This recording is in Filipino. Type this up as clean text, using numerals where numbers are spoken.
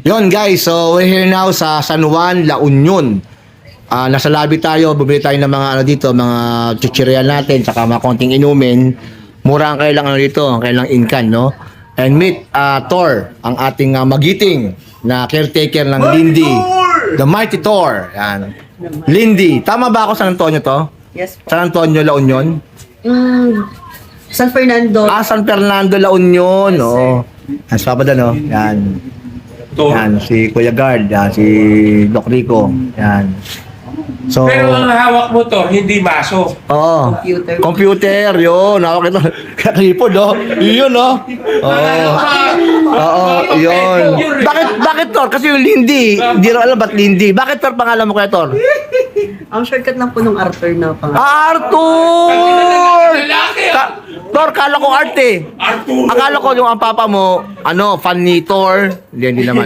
Yon guys, so we're here now sa San Juan, La Union. Nasa lobby tayo, bumili tayo ng mga dito, mga chichirya natin, saka mga konting inumin. Mura ang kailang dito, ang kailang inkan, no? And meet Thor, ang ating magiting na caretaker ng Lindy. The Mighty Thor. Yan. Lindy. Tama ba ako San Antonio to? Yes po. San Antonio, La Union? San Fernando. San Fernando, La Union. Oo. Yan, si Papa Dan, no? Yan. Yan, si Kuya Guard, yan, si Doc Rico, yan. So, Pero ang hawak mo to, hindi maso. oo. Computer. Computer, yun. Hawak ito. Kakipod, no? Yun, no? Oo. Oo, yun. Bakit Tor? Kasi yung Lindy, hindi rin alam ba't Lindy. Bakit Tor pangalan mo kaya Tor? Ang shortcut lang po nung Arthur na pangalan. Arthur! Lalaki, Tor, kala ko arte. Arturo. Akala ko yung ang papa mo, fan ni Thor. Hindi naman.